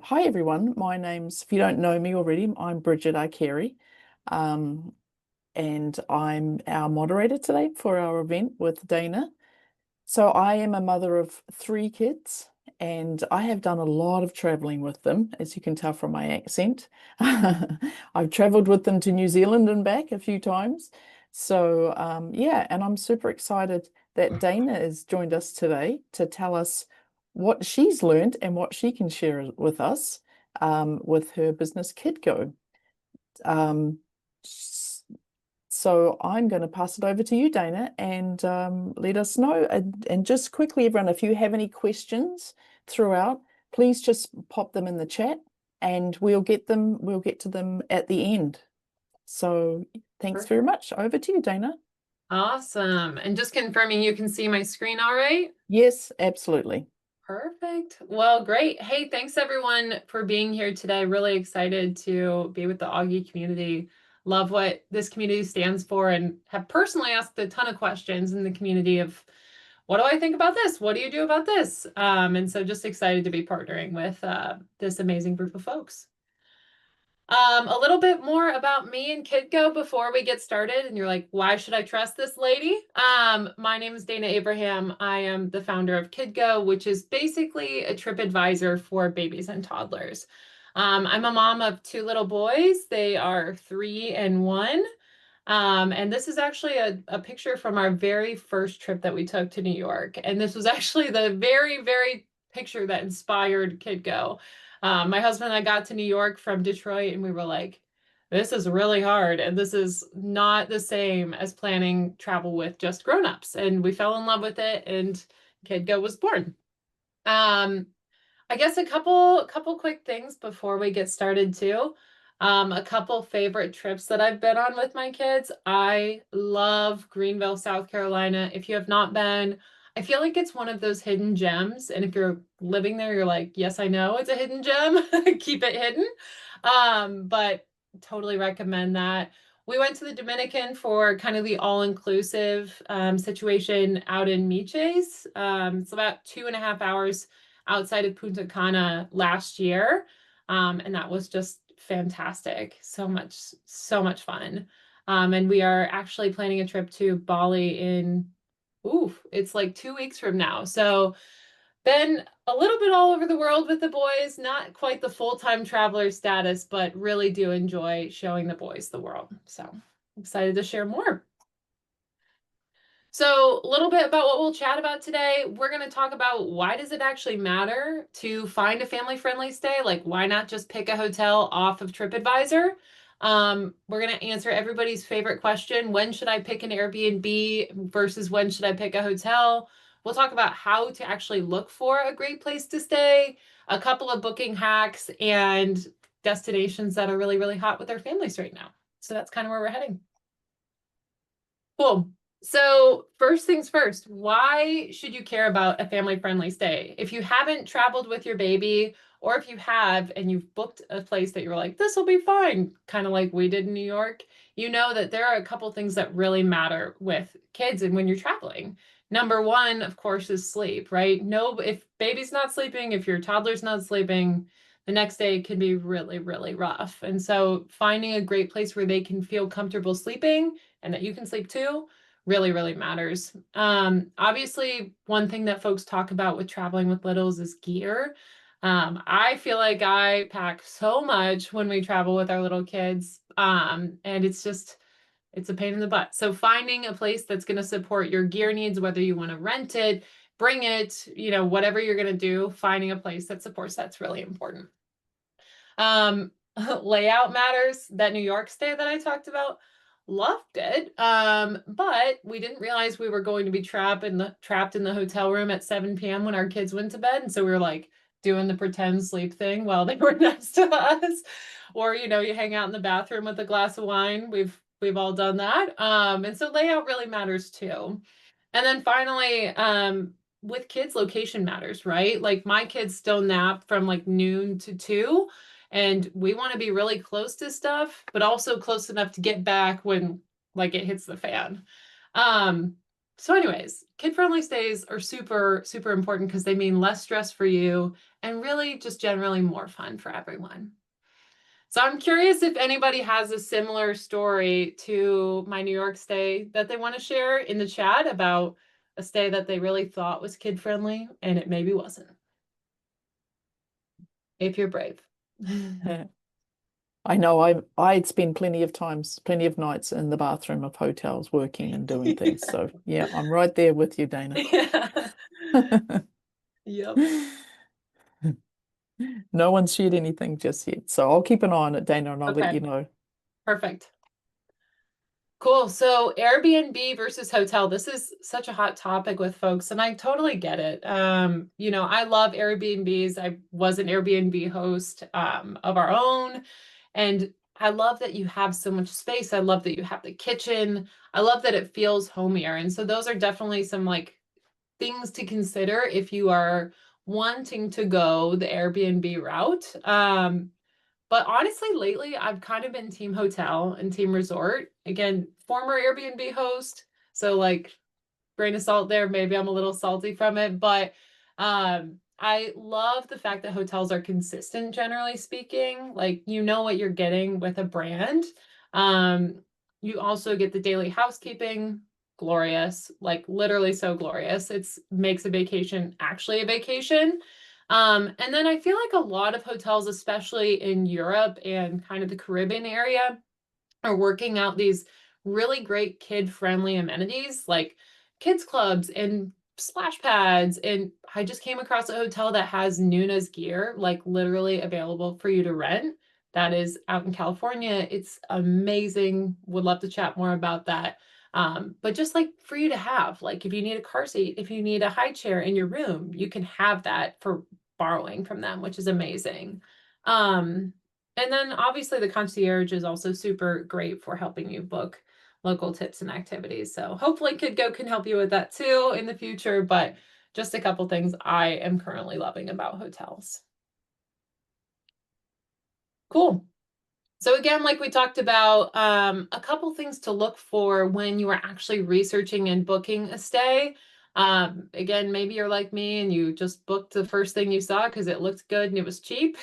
Hi everyone. My name's, if you don't know me already, I'm Bridget Carey, um, and I'm our moderator today for our event with Dana. So I am a mother of three kids, and I have done a lot of traveling with them, as you can tell from my accent. I've traveled with them to New Zealand and back a few times. So yeah, and I'm super excited that Dana has joined us today to tell us what she's learned and what she can share with us with her business Kidgo. Um, so I'm going to pass it over to you, Dana, and let us know. And just quickly, everyone, if you have any questions throughout, please just pop them in the chat, and We'll get to them at the end. So thanks very Perfect. much. Over to you, Dana. Awesome. And just confirming you can see my screen all right? Yes, absolutely. Perfect. Well, great. Hey, thanks everyone for being here today. Really excited to be with the Auggie community. Love what this community stands for and have personally asked a ton of questions in the community of what do I think about this? What do you do about this? And so just excited to be partnering with this amazing group of folks. A little bit more about me and Kidgo before we get started. And you're like, why should I trust this lady? My name is Dana Abraham. I am the founder of Kidgo, which is basically a trip advisor for babies and toddlers. I'm a mom of two little boys. They are 3 and 1. And this is actually a picture from our very first trip that we took to New York. And this was actually the very, very picture that inspired Kidgo. My husband and I got to New York from Detroit and we were like, this is really hard. And this is not the same as planning travel with just grown-ups. And we fell in love with it and Kidgo was born. Um, I guess a couple quick things before we get started too. A couple favorite trips that I've been on with my kids. I love Greenville, South Carolina. If you have not been, I feel like it's one of those hidden gems. And if you're living there, you're like, yes, I know it's a hidden gem. Keep it hidden. But totally recommend that. We went to the Dominican for kind of the all-inclusive situation out in Miches. It's about 2.5 hours outside of Punta Cana last year. And that was just fantastic. So much fun. And we are actually planning a trip to Bali in, it's like 2 weeks from now. So been a little bit all over the world with the boys, not quite the full-time traveler status, but really do enjoy showing the boys the world. So excited to share more. So, a little bit about what we'll chat about today. We're going to talk about why does it actually matter to find a family-friendly stay? Like, why not just pick a hotel off of TripAdvisor? We're going to answer everybody's favorite question. When should I pick an Airbnb versus when should I pick a hotel? We'll talk about how to actually look for a great place to stay, a couple of booking hacks, and destinations that are really, really hot with our families right now. So that's kind of where we're heading. Cool. So first things first, why should you care about a family-friendly stay? If you haven't traveled with your baby, or if you have and you've booked a place that you're like, this will be fine, kind of like we did in New York, you know that there are a couple things that really matter with kids and when you're traveling. Number one, of course, is sleep, right? No, if baby's not sleeping, if your toddler's not sleeping, the next day can be really, really rough. And so finding a great place where they can feel comfortable sleeping and that you can sleep too really, really matters. Obviously, one thing that folks talk about with traveling with littles is gear. I feel like I pack so much when we travel with our little kids, and it's a pain in the butt. So finding a place that's going to support your gear needs, whether you want to rent it, bring it, whatever you're going to do, finding a place that supports that's really important. Um, Layout matters. That New York stay that I talked about, loved it. But we didn't realize we were going to be trapped in the hotel room at 7 p.m. when our kids went to bed. And so we were like doing the pretend sleep thing while they were next to us. Or, you hang out in the bathroom with a glass of wine. We've all done that. And so layout really matters too. And then finally, with kids, location matters, right? Like my kids still nap from like noon to 2, and we want to be really close to stuff, but also close enough to get back when like it hits the fan. Um, So anyways, kid-friendly stays are super, super important because they mean less stress for you and really just generally more fun for everyone. So I'm curious if anybody has a similar story to my New York stay that they want to share in the chat about a stay that they really thought was kid-friendly and it maybe wasn't, if you're brave. I know I'd spend plenty of nights in the bathroom of hotels working and doing things. So yeah, I'm right there with you, Dana. Yeah. Yep. No one's shared anything just yet. So I'll keep an eye on it, Dana, and I'll let Okay, you know. perfect. Cool. So Airbnb versus hotel. This is such a hot topic with folks, and I totally get it. I love Airbnbs. I was an Airbnb host of our own, and I love that you have so much space. I love that you have the kitchen. I love that it feels homier. And so those are definitely some like things to consider if you are wanting to go the Airbnb route. But honestly, lately I've kind of been team hotel and team resort. Again, former Airbnb host. So like grain of salt there. Maybe I'm a little salty from it, but I love the fact that hotels are consistent, generally speaking. Like you know what you're getting with a brand. Um, you also get the daily housekeeping, glorious, like literally so glorious. It's makes a vacation actually a vacation. And then I feel like a lot of hotels, especially in Europe and kind of the Caribbean area, are working out these really great kid-friendly amenities like kids clubs and splash pads. And I just came across a hotel that has Nuna's gear, like literally available for you to rent. That is out in California. It's amazing. Would love to chat more about that. But just like for you to have, like if you need a car seat, if you need a high chair in your room, you can have that for borrowing from them, which is amazing. Um, and then obviously the concierge is also super great for helping you book local tips and activities. So hopefully Kidgo can help you with that too in the future, but just a couple things I am currently loving about hotels. Cool. So again, like we talked about, a couple things to look for when you are actually researching and booking a stay. Again, maybe you're like me and you just booked the first thing you saw because it looked good and it was cheap.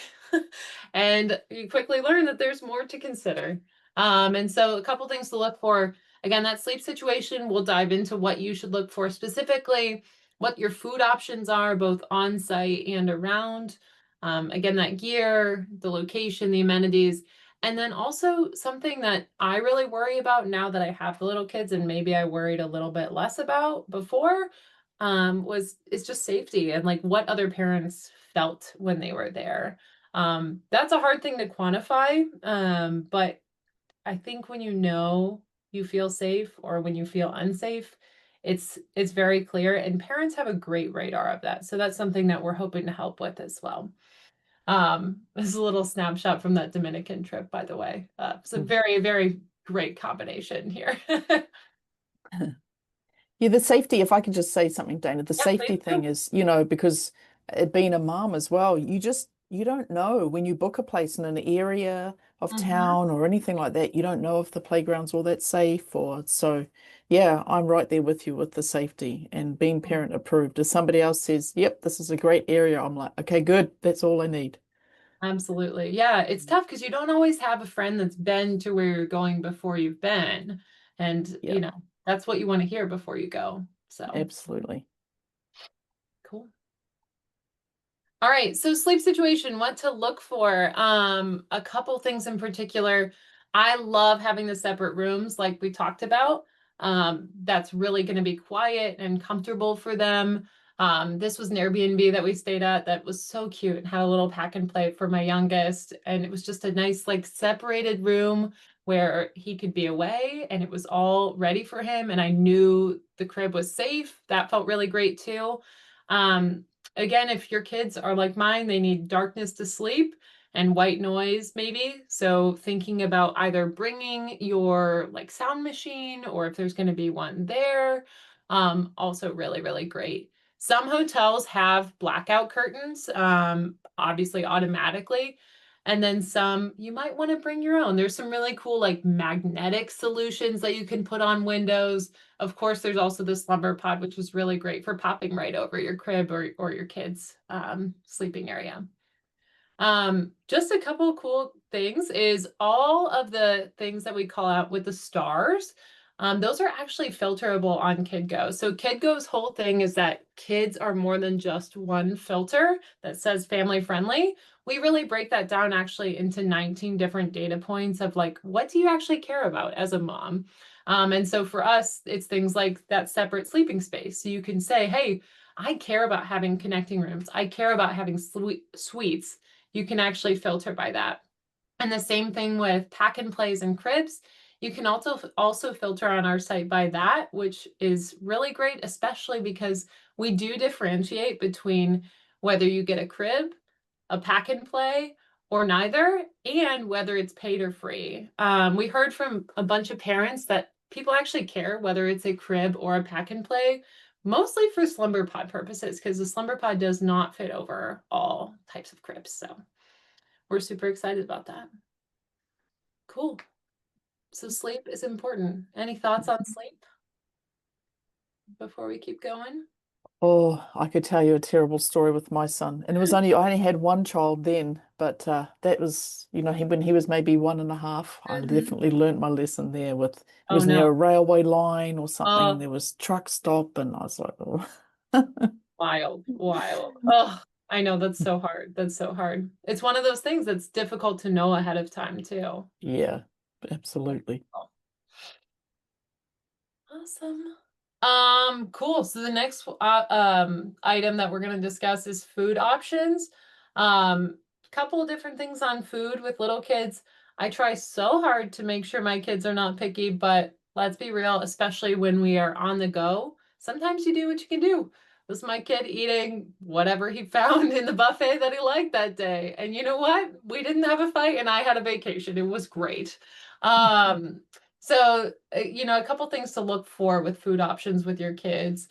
And you quickly learn that there's more to consider. And so a couple things to look for. Again, that sleep situation, we'll dive into what you should look for specifically, what your food options are, both on site and around. Again, that gear, the location, the amenities. And then also something that I really worry about now that I have the little kids and maybe I worried a little bit less about before, is just safety and like what other parents felt when they were there. That's a hard thing to quantify, but I think when you know you feel safe or when you feel unsafe, it's very clear and parents have a great radar of that. So that's something that we're hoping to help with as well. This is a little snapshot from that Dominican trip, by the way. It's a Mm. very, very great combination here. Yeah, the safety, if I could just say something, Dana, the Yeah, safety please thing do. is, because being a mom as well, you don't know when you book a place in an area of Mhm. town or anything like that, you don't know if the playground's all that safe or so. Yeah, I'm right there with you with the safety and being parent approved. If somebody else says, yep, this is a great area, I'm like, okay, good, that's all I need. Absolutely. Yeah, it's tough because you don't always have a friend that's been to where you're going before you've been. And, Yeah, that's what you want to hear before you go. So absolutely. cool. All right, so sleep situation, what to look for. A couple things in particular. I love having the separate rooms like we talked about. That's really going to be quiet and comfortable for them. This was an Airbnb that we stayed at that was so cute and had a little pack and play for my youngest. And it was just a nice, like, separated room where he could be away and it was all ready for him. And I knew the crib was safe. That felt really great too. Um, Again, if your kids are like mine, they need darkness to sleep and white noise maybe. So thinking about either bringing your like sound machine or if there's going to be one there, also really, really great. Some hotels have blackout curtains, obviously automatically. And then some you might want to bring your own. There's some really cool like magnetic solutions that you can put on windows. Of course, there's also the slumber pod, which is really great for popping right over your crib or your kids' sleeping area. Just a couple of cool things is all of the things that we call out with the stars. Those are actually filterable on Kidgo. So Kidgo's whole thing is that kids are more than just one filter that says family friendly. We really break that down actually into 19 different data points of like, what do you actually care about as a mom? And so for us, it's things like that separate sleeping space. So you can say, hey, I care about having connecting rooms. I care about having suites. You can actually filter by that. And the same thing with pack and plays and cribs. You can also filter on our site by that, which is really great, especially because we do differentiate between whether you get a crib, a pack and play, or neither, and whether it's paid or free. We heard from a bunch of parents that people actually care whether it's a crib or a pack and play, mostly for slumber pod purposes, because the slumber pod does not fit over all types of cribs. So we're super excited about that. Cool. So sleep is important. Any thoughts on sleep before we keep going? Oh, I could tell you a terrible story with my son. And I only had one child then, but that was, when he was maybe 1.5, I Mhm. definitely learnt my lesson there with, he Oh was near no. a railway line or something, and Oh, there was truck stop, and I was like, oh. wild, wild. Oh, I know that's so hard. That's so hard. It's one of those things that's difficult to know ahead of time too. Yeah, absolutely. Awesome. Cool. So the next item that we're going to discuss is food options. Couple of different things on food with little kids. I try so hard to make sure my kids are not picky, but let's be real, especially when we are on the go. Sometimes you do what you can do. This is my kid eating whatever he found in the buffet that he liked that day. And you know what? We didn't have a fight and I had a vacation. It was great. Um, so, a couple things to look for with food options with your kids.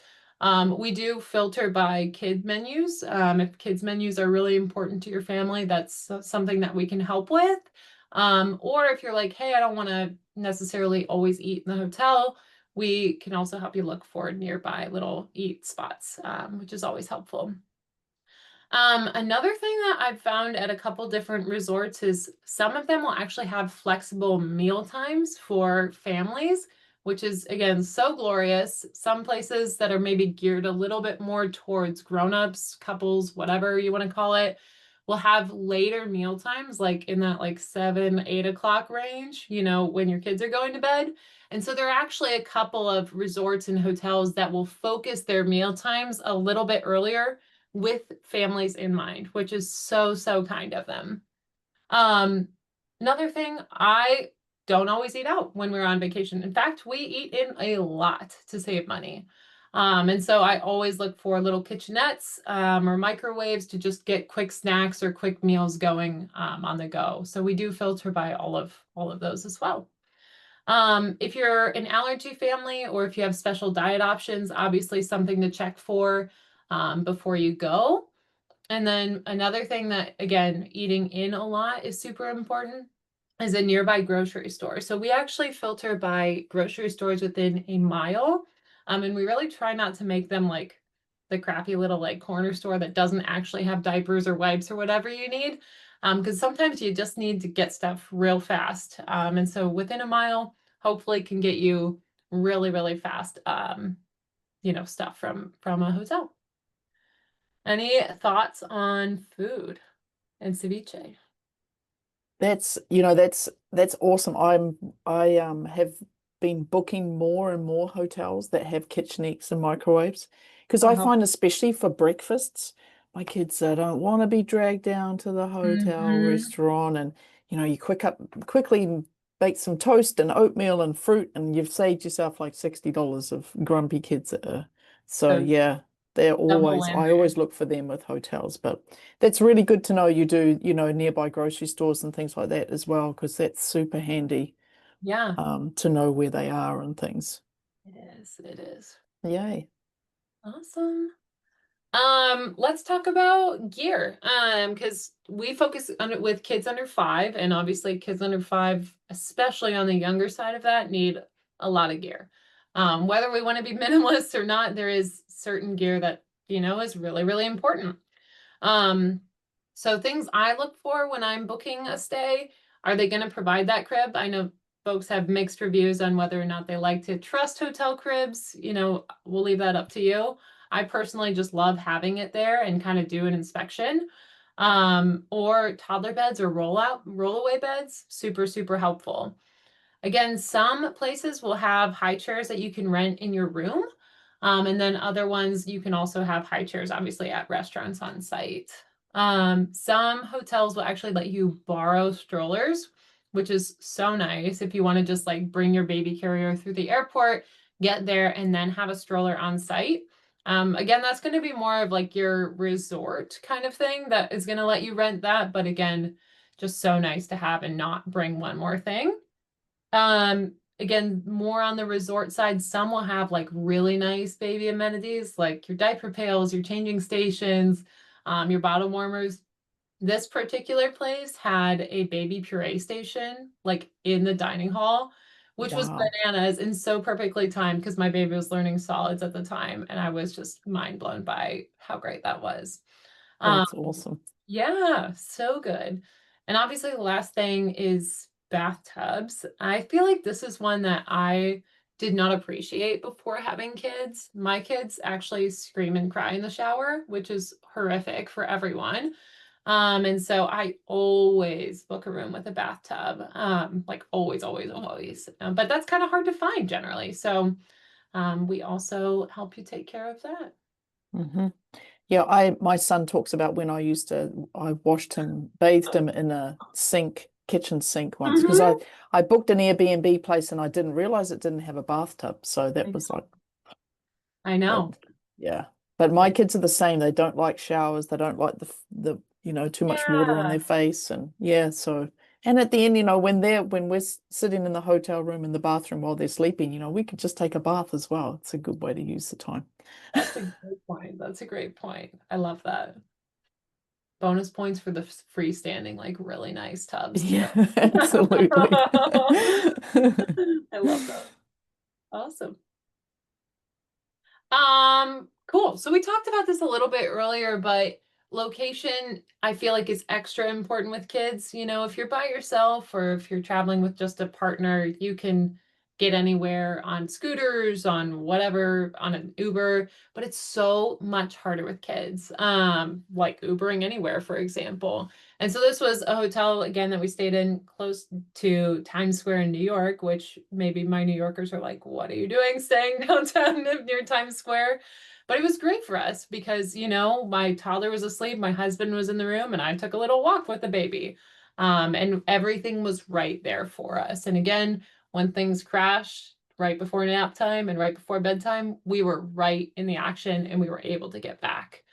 We do filter by kid menus. If kids menus are really important to your family, that's something that we can help with. Or if you're like, hey, I don't want to necessarily always eat in the hotel, we can also help you look for nearby little eat spots, which is always helpful. Another thing that I've found at a couple different resorts is some of them will actually have flexible meal times for families, which is again so glorious. Some places that are maybe geared a little bit more towards grown-ups, couples, whatever you want to call it, will have later meal times, like in that like 7, 8 o'clock range, when your kids are going to bed. And so there are actually a couple of resorts and hotels that will focus their meal times a little bit earlier with families in mind, which is so, so kind of them. Um, Another thing, I don't always eat out when we're on vacation. In fact, we eat in a lot to save money. And so I always look for little kitchenettes or microwaves to just get quick snacks or quick meals going on the go. So we do filter by all of those as well. If you're an allergy family or if you have special diet options, obviously something to check for before you go. And then another thing that, again, eating in a lot is super important is a nearby grocery store. So we actually filter by grocery stores within a mile. And we really try not to make them like the crappy little like corner store that doesn't actually have diapers or wipes or whatever you need. Because sometimes you just need to get stuff real fast. And so within a mile, hopefully can get you really, really fast, stuff from a hotel. Any thoughts on food and ceviche? That's awesome. I have been booking more and more hotels that have kitchenettes and microwaves because I Uh-huh. find especially for breakfasts, my kids don't want to be dragged down to the hotel Hmm. restaurant, and you quickly bake some toast and oatmeal and fruit, and you've saved yourself like $60 of grumpy kids. So So yeah, double in I there. always look for them with hotels, but that's really good to know you do, nearby grocery stores and things like that as well, because that's super handy Yeah, to know where they are and things. it is. It is. Yay. Awesome. Let's talk about gear. Because we focus on it with kids under 5, and obviously kids under 5, especially on the younger side of that, need a lot of gear. Whether we want to be minimalist or not, there is certain gear that, is really, really important. Um, so things I look for when I'm booking a stay, are they going to provide that crib? I know folks have mixed reviews on whether or not they like to trust hotel cribs. We'll leave that up to you. I personally just love having it there and kind of do an inspection. Or toddler beds or rollaway beds, super, super helpful. Again, some places will have high chairs that you can rent in your room. And then other ones, you can also have high chairs, obviously, at restaurants on site. Some hotels will actually let you borrow strollers, which is so nice if you want to just like bring your baby carrier through the airport, get there, and then have a stroller on site. Again, that's going to be more of like your resort kind of thing that is going to let you rent that. But again, just so nice to have and not bring one more thing. Again, more on the resort side, some will have like really nice baby amenities like your diaper pails, your changing stations, your bottle warmers. This particular place had a baby puree station like in the dining hall, which was Wow, bananas and so perfectly timed because my baby was learning solids at the time, and I was just mind blown by how great that was. Um, that's awesome. yeah, so good. And obviously, the last thing is bathtubs. I feel like this is one that I did not appreciate before having kids. My kids actually scream and cry in the shower, which is horrific for everyone. And so I always book a room with a bathtub, like always, always, always. But that's kind of hard to find generally. So we also help you take care of that. Hmm. Yeah, my son talks about when I washed him, bathed him in a kitchen sink once because Mhm. I booked an Airbnb place and I didn't realize it didn't have a bathtub. So that was like, I but know. yeah. But my kids are the same. They don't like showers. They don't like the too much water on their Yeah. face and yeah, so and at the end, when we're sitting in the hotel room in the bathroom while they're sleeping, we could just take a bath as well. It's a good way to use the time. That's a great point. That's a great point. I love that. Bonus points for the freestanding, like really nice tubs too. Yeah, absolutely. I love that. Awesome. Cool. So we talked about this a little bit earlier, but location I feel like is extra important with kids. If you're by yourself or if you're traveling with just a partner, you can get anywhere on scooters, on whatever, on an Uber, but it's so much harder with kids. Like Ubering anywhere, for example. And so this was a hotel again that we stayed in close to Times Square in New York, which maybe my New Yorkers are like, what are you doing staying downtown near Times Square? But it was great for us because, my toddler was asleep, my husband was in the room, and I took a little walk with the baby. And everything was right there for us. And again, when things crash right before nap time and right before bedtime, we were right in the action and we were able to get back.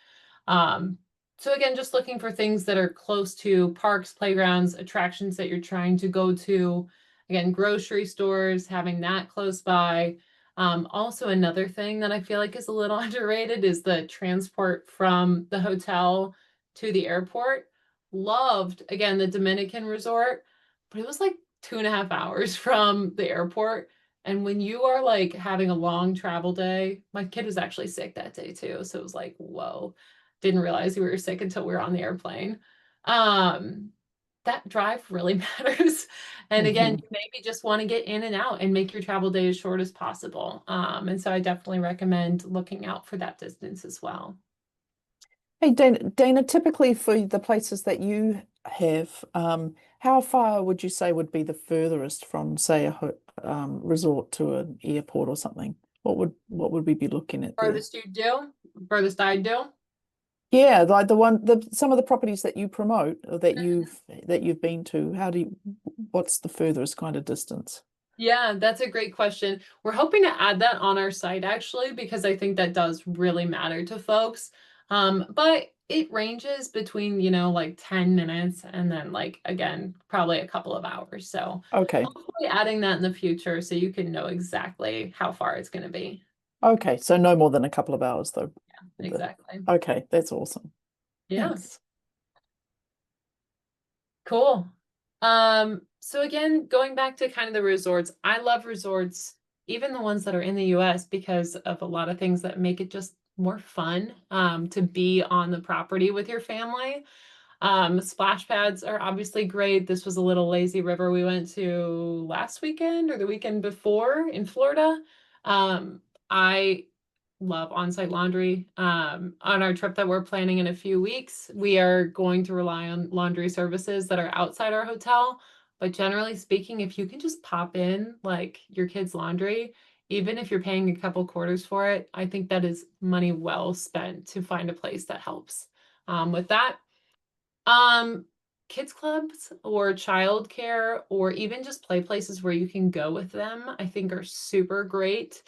Um, so again, just looking for things that are close to parks, playgrounds, attractions that you're trying to go to. Again, grocery stores, having that close by. Also, another thing that I feel like is a little underrated is the transport from the hotel to the airport. Loved, again, the Dominican resort, but it was like 2.5 hours from the airport. And when you are like having a long travel day, my kid was actually sick that day too. So it was like, whoa, didn't realize we were sick until we were on the airplane. Um, that drive really matters. And again, Mhm. you maybe just want to get in and out and make your travel day as short as possible. And so I definitely recommend looking out for that distance as well. Hey, Dana, typically for the places that you have, how far would you say would be the furthest from, say, a ho resort to an airport or something? What would we be looking at there? Furthest you do, furthest I do. Yeah, like some of the properties that you promote or that you've been to, what's the furthest kind of distance? Yeah, that's a great question. We're hoping to add that on our site actually, because I think that does really matter to folks. But it ranges between, like 10 minutes and then like again, probably a couple of hours. So Okay. hopefully adding that in the future so you can know exactly how far it's going to be. Okay. So no more than a couple of hours though. Exactly. Okay, that's awesome. Yeah. Thanks. Cool. So again, going back to kind of the resorts, I love resorts, even the ones that are in the US, because of a lot of things that make it just more fun to be on the property with your family. Splash pads are obviously great. This was a little lazy river we went to last weekend or the weekend before in Florida. I love on-site laundry. On our trip that we're planning in a few weeks, we are going to rely on laundry services that are outside our hotel. But generally speaking, if you can just pop in like your kids' laundry, even if you're paying a couple quarters for it, I think that is money well spent to find a place that helps with that. Um, kids clubs or childcare or even just play places where you can go with them, I think are super great.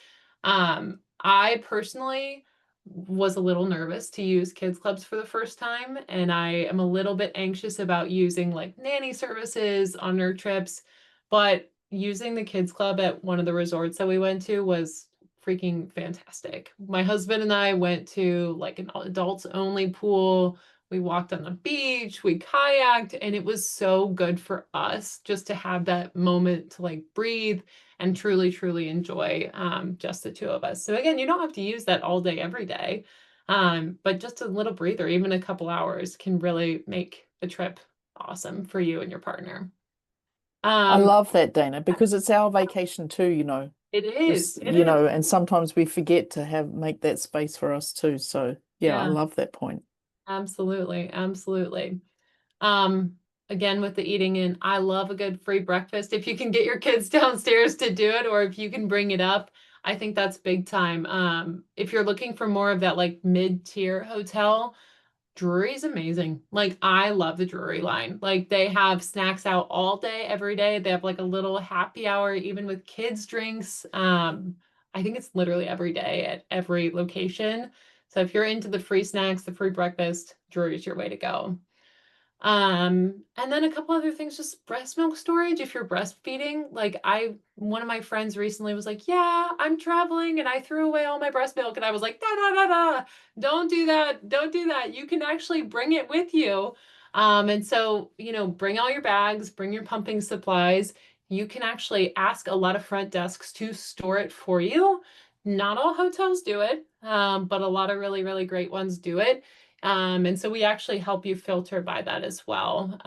I personally was a little nervous to use kids clubs for the first time, and I am a little bit anxious about using like nanny services on our trips, but using the kids club at one of the resorts that we went to was freaking fantastic. My husband and I went to like an adults only pool. We walked on the beach, we kayaked, and it was so good for us just to have that moment to like breathe and truly, truly enjoy just the two of us. So again, you don't have to use that all day, every day, but just a little breather, even a couple hours, can really make the trip awesome for you and your partner. I Um, love that, Dana, because it's our vacation too, it is, This, it is. and sometimes we forget to have make that space for us too. So yeah, I Yeah, love that point. absolutely, absolutely. Um, again, with the eating in, I love a good free breakfast. If you can get your kids downstairs to do it, or if you can bring it up, I think that's big time. If you're looking for more of that like mid-tier hotel, Drury's amazing. Like I love the Drury line. Like they have snacks out all day, every day. They have like a little happy hour, even with kids' drinks. I think it's literally every day at every location. So if you're into the free snacks, the free breakfast, Drury's your way to go. And then a couple other things, just breast milk storage if you're breastfeeding. One of my friends recently was like, yeah, I'm traveling and I threw away all my breast milk. And I was like, da, da, da, da, don't do that. Don't do that. You can actually bring it with you. And so, bring all your bags, bring your pumping supplies. You can actually ask a lot of front desks to store it for you. Not all hotels do it, but a lot of really, really great ones do it. And so we actually help you filter by that as well.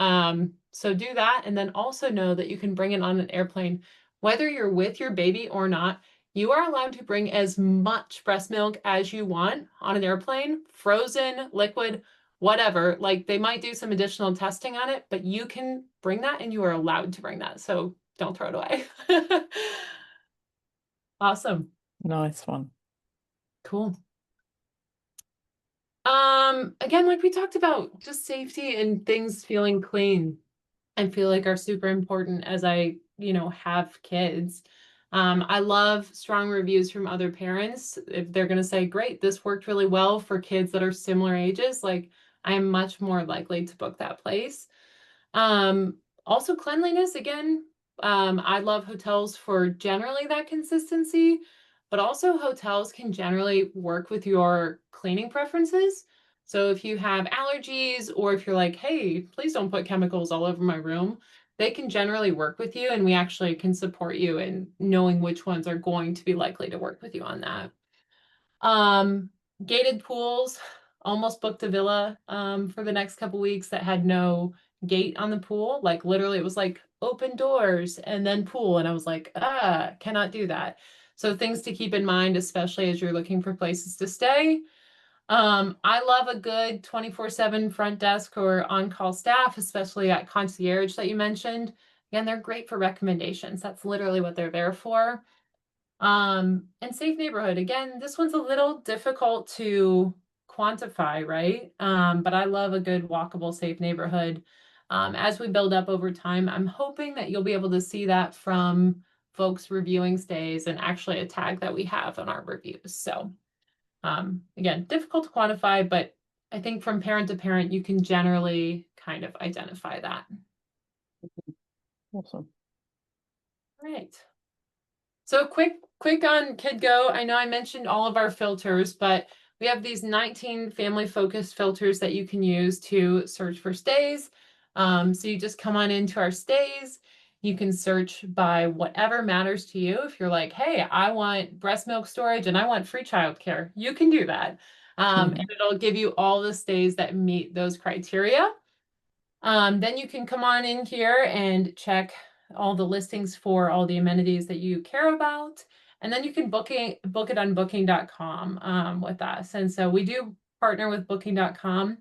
So do that. And then also know that you can bring it on an airplane, whether you're with your baby or not. You are allowed to bring as much breast milk as you want on an airplane, frozen, liquid, whatever. Like they might do some additional testing on it, but you can bring that and you are allowed to bring that. So don't throw it away. Awesome. Nice one. Cool. Again, like we talked about, just safety and things feeling clean, I feel like are super important as I, have kids. I love strong reviews from other parents. If they're going to say, great, this worked really well for kids that are similar ages, like I am much more likely to book that place. Um, Also cleanliness, again, I love hotels for generally that consistency, but also hotels can generally work with your cleaning preferences. So if you have allergies or if you're like, hey, please don't put chemicals all over my room, they can generally work with you and we actually can support you in knowing which ones are going to be likely to work with you on that. Um, Gated pools, almost booked a villa for the next couple weeks that had no gate on the pool. Like literally it was like open doors and then pool. And I was like, cannot do that. So things to keep in mind, especially as you're looking for places to stay. I love a good 24/7 front desk or on-call staff, especially at concierge that you mentioned. Again, they're great for recommendations. That's literally what they're there for. And safe neighborhood. Again, this one's a little difficult to quantify, right? But I love a good walkable, safe neighborhood. As we build up over time, I'm hoping that you'll be able to see that from folks reviewing stays and actually a tag that we have on our reviews. So, again, difficult to quantify, but I think from parent to parent, you can generally kind of identify that. Awesome. All right. So quick on Kidgo. I know I mentioned all of our filters, but We have these 19 family focused filters that you can use to search for stays. So you just come on into our stays. You can search by whatever matters to you. If you're like, hey, I want breast milk storage and I want free childcare, you can do that. And it'll give you all the stays that meet those criteria. Then you can come on in here and check all the listings for all the amenities that you care about. And then you can book it on booking.com with us. And so we do partner with booking.com.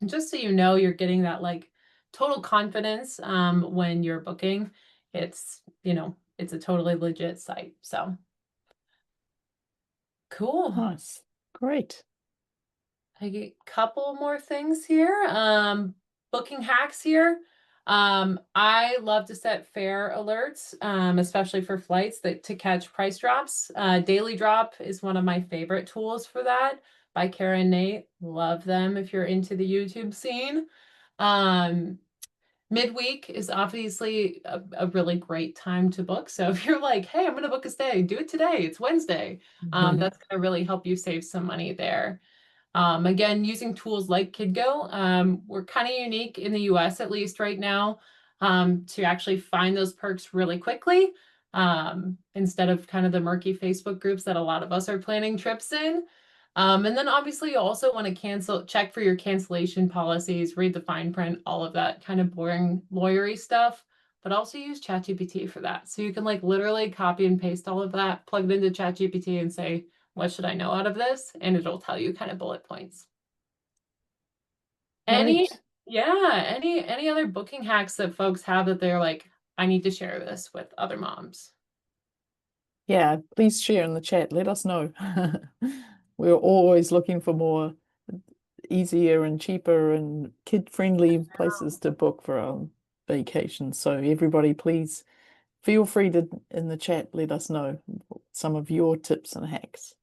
And just so you know, you're getting that like total confidence when you're booking. It's, it's a totally legit site. So cool. Nice. Great. A couple more things here. Booking hacks here. I love to set fare alerts, especially for flights to catch price drops. Daily Drop is one of my favorite tools for that by Kara and Nate. Love them if you're into the YouTube scene. Midweek is obviously a really great time to book. So if you're like, hey, I'm going to book a stay, do it today. It's Wednesday. That's going to really help you save some money there. Again, using tools like Kidgo, we're kind of unique in the US, at least right now, to actually find those perks really quickly, instead of kind of the murky Facebook groups that a lot of us are planning trips in. And then obviously you also want to check for your cancellation policies, read the fine print, all of that kind of boring lawyery stuff, but also use ChatGPT for that. So you can like literally copy and paste all of that, plug it into ChatGPT and say, what should I know out of this? And it'll tell you kind of bullet points. Any, Great. any other booking hacks that folks have that they're like, I need to share this with other moms? Yeah, please share in the chat. Let us know. We're always looking for more easier and cheaper and kid-friendly places to book for our vacations. So everybody, please feel free to, in the chat, let us know some of your tips and hacks.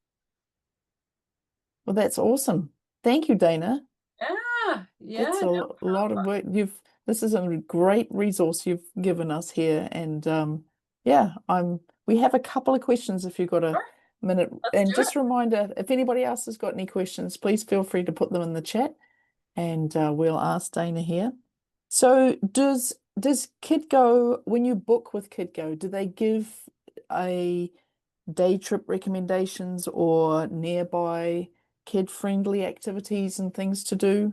Well, that's awesome. Thank you, Dana. Yeah, That's a no lot of problem. work. This is a great resource you've given us here. And yeah, we have a couple of questions if you've got a Sure, minute. let's And do it. just a reminder, if anybody else has got any questions, please feel free to put them in the chat and we'll ask Dana here. So does Kidgo, when you book with Kidgo, do they give a day trip recommendations or nearby kid-friendly activities and things to do?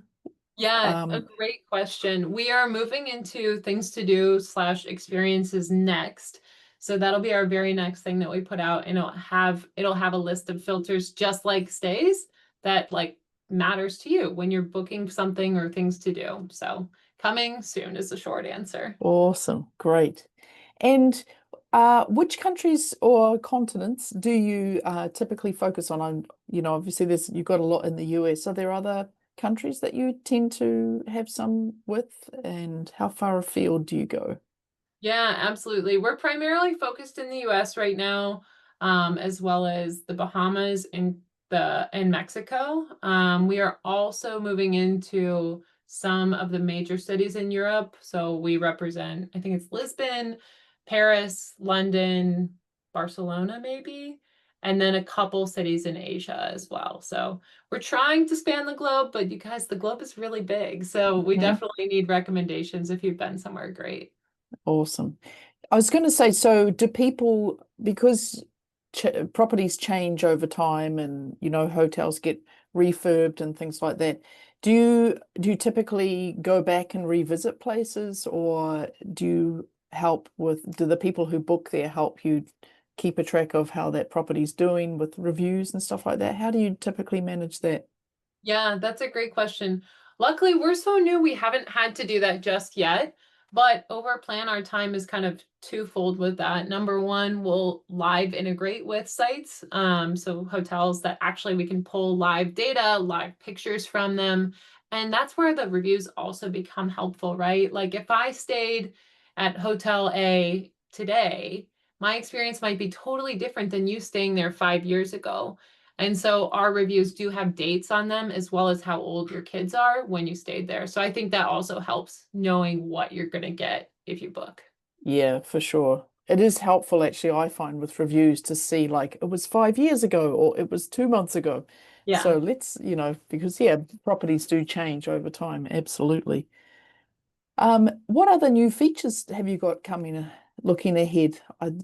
Yeah, a Um, great question. We are moving into things to do / experiences next. So that'll be our very next thing that we put out, and it'll have a list of filters just like stays that like matters to you when you're booking something or things to do. So coming soon is the short answer. Awesome, great. And which countries or continents do you typically focus on? Obviously you've got a lot in the US. Are there other countries that you tend to have some with, and how far afield do you go? Yeah, absolutely. We're primarily focused in the US right now, as well as the Bahamas and Mexico. We are also moving into some of the major cities in Europe. So we represent, I think it's Lisbon, Paris, London, Barcelona, maybe, and then a couple cities in Asia as well. So we're trying to span the globe, but you guys, the globe is really big. So we Mhm. definitely need recommendations if you've been somewhere great. Awesome. I was going to say, so do people, because ch properties change over time and, hotels get refurbed and things like that, do you typically go back and revisit places, or do the people who book there help you keep a track of how that property's doing with reviews and stuff like that? How do you typically manage that? Yeah, that's a great question. Luckily, we're so new, we haven't had to do that just yet. But over plan, our time is kind of twofold with that. Number one, we'll live integrate with sites. So hotels that actually we can pull live data, live pictures from them. And that's where the reviews also become helpful, right? Like if I stayed at Hotel A today, my experience might be totally different than you staying there 5 years ago. And so our reviews do have dates on them as well as how old your kids are when you stayed there. So I think that also helps knowing what you're going to get if you book. Yeah, for sure. It is helpful, actually, I find, with reviews to see like it was 5 years ago or it was 2 months ago. Yeah. So let's, because yeah, properties do change over time. Absolutely. What other new features have you got coming, looking ahead?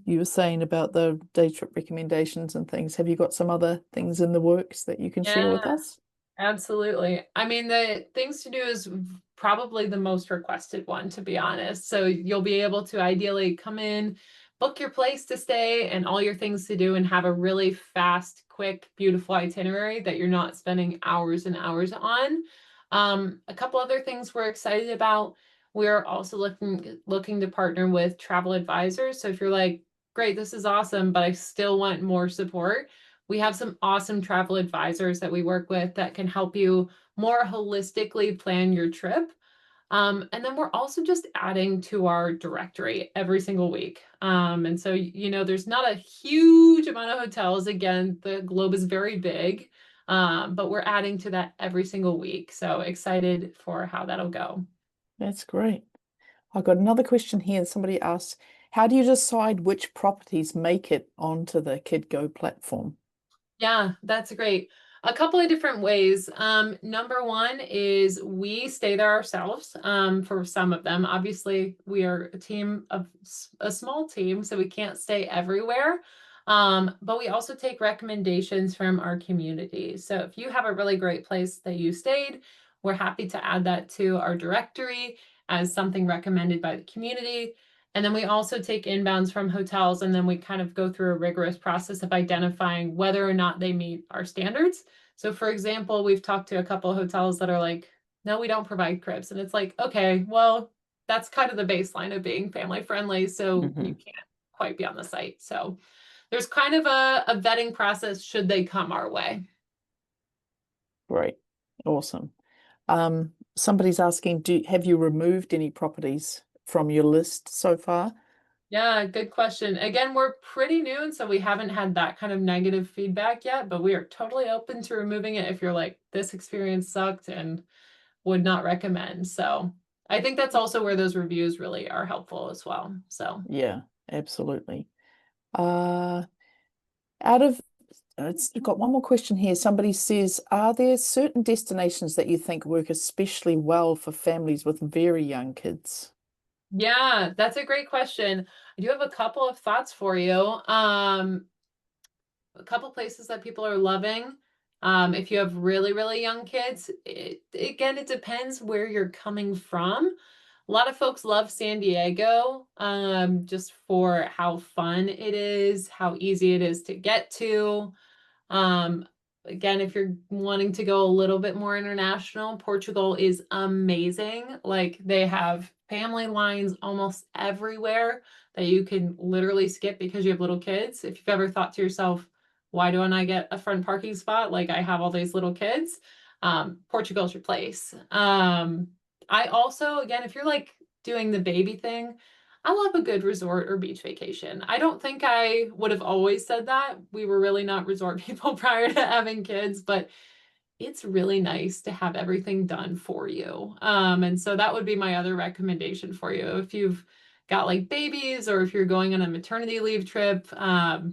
You were saying about the day trip recommendations and things. Have you got some other things in the works that you can share with Yeah. us? Absolutely. I mean, the things to do is probably the most requested one, to be honest. So you'll be able to ideally come in, book your place to stay and all your things to do, and have a really fast, quick, beautiful itinerary that you're not spending hours and hours on. A couple other things we're excited about. We're also looking to partner with travel advisors. So if you're like, great, this is awesome, but I still want more support, we have some awesome travel advisors that we work with that can help you more holistically plan your trip. And then we're also just adding to our directory every single week. And so, there's not a huge amount of hotels. Again, the globe is very big, but we're adding to that every single week. So excited for how that'll go. That's great. I've got another question here. Somebody asked, how do you decide which properties make it onto the Kidgo platform? Yeah, that's great. A couple of different ways. Number one is we stay there ourselves for some of them. Obviously, we are a small team, so we can't stay everywhere. But we also take recommendations from our community. So if you have a really great place that you stayed, we're happy to add that to our directory as something recommended by the community. And then we also take inbounds from hotels, and then we kind of go through a rigorous process of identifying whether or not they meet our standards. So for example, we've talked to a couple of hotels that are like, no, we don't provide cribs. And it's like, okay, well, that's kind of the baseline of being family friendly. So you Hmm. can't quite be on the site. So there's kind of a vetting process should they come our way. Great. Awesome. Somebody's asking, have you removed any properties from your list so far? Yeah, good question. Again, we're pretty new, and so we haven't had that kind of negative feedback yet, but we are totally open to removing it if you're like, this experience sucked and would not recommend. So I think that's also where those reviews really are helpful as well. So Yeah, absolutely. Uh, out of it's got one more question here. Somebody says, are there certain destinations that you think work especially well for families with very young kids? yeah, that's a great question. I do have a couple of thoughts for you. A couple places that people are loving. If you have really, really young kids, again, it depends where you're coming from. A lot of folks love San Diego, just for how fun it is, how easy it is to get to. Um, Again, if you're wanting to go a little bit more international, Portugal is amazing. Like they have family lines almost everywhere that you can literally skip because you have little kids. If you've ever thought to yourself, why don't I get a front parking spot? Like I have all these little kids. Portugal's your place. I also, again, if you're like doing the baby thing, I love a good resort or beach vacation. I don't think I would have always said that. We were really not resort people prior to having kids, but it's really nice to have everything done for you. And so that would be my other recommendation for you. If you've got like babies or if you're going on a maternity leave trip, I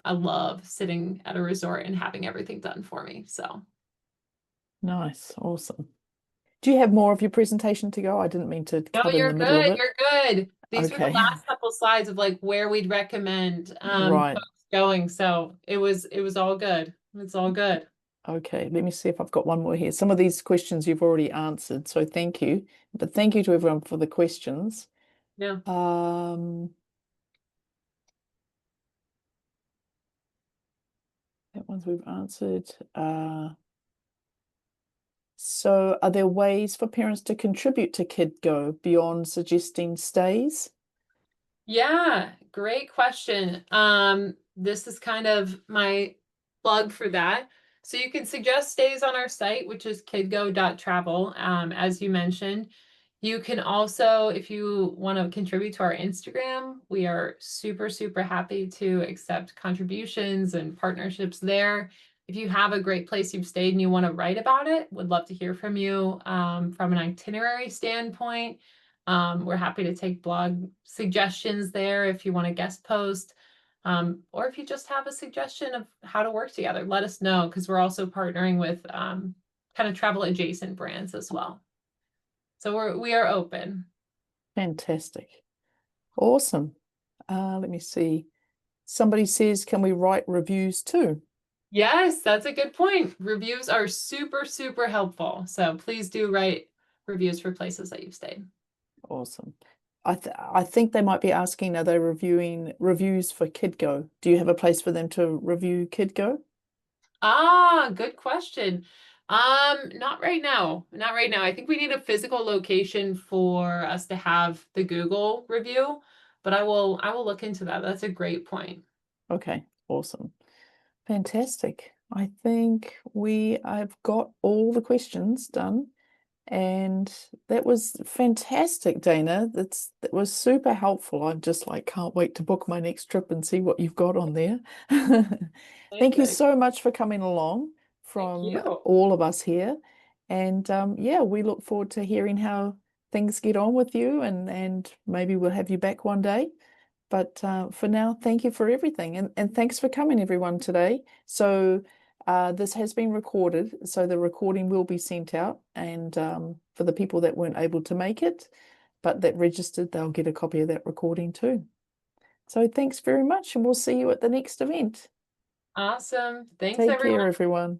love sitting at a resort and having everything done for me. So Nice, awesome. Do you have more of your presentation to go? I didn't mean to no, cut in the you're middle of good. it. You're good. These were the Okay, last couple slides of like where we'd recommend right. folks going. So it was all good. It's all good. Okay, let me see if I've got one more here. Some of these questions you've already answered, so thank you. But thank you to everyone for the questions. Yeah. That ones we've answered. So are there ways for parents to contribute to KidGo beyond suggesting stays? Yeah, great question. This is kind of my plug for that. So you can suggest stays on our site, which is kidgo.travel, as you mentioned. You can also, if you want to contribute to our Instagram, we are super, super happy to accept contributions and partnerships there. If you have a great place you've stayed and you want to write about it, would love to hear from you from an itinerary standpoint. We're happy to take blog suggestions there if you want to guest post. Or if you just have a suggestion of how to work together, let us know, because we're also partnering with kind of travel adjacent brands as well. So we are open. Fantastic. Awesome. Let me see. Somebody says, can we write reviews too? Yes, that's a good point. Reviews are super, super helpful. So please do write reviews for places that you've stayed. Awesome. I think they might be asking, are they reviewing reviews for Kidgo? Do you have a place for them to review Kidgo? Ah, good question. Not right now. Not right now. I think we need a physical location for us to have the Google review, but I will look into that. That's a great point. Okay, awesome. Fantastic. I think I've got all the questions done. And that was fantastic, Dana. That was super helpful. I'm just like, can't wait to book my next trip and see what you've got on there. Thank you Amazing. so much for coming along Thank from you. all of us here. And yeah, we look forward to hearing how things get on with you and maybe we'll have you back one day. But for now, thank you for everything. And thanks for coming, everyone, today. So this has been recorded, so the recording will be sent out. And for the people that weren't able to make it, but that registered, they'll get a copy of that recording too. So thanks very much, and we'll see you at the next event. Awesome. Thanks, Take everyone. care, everyone.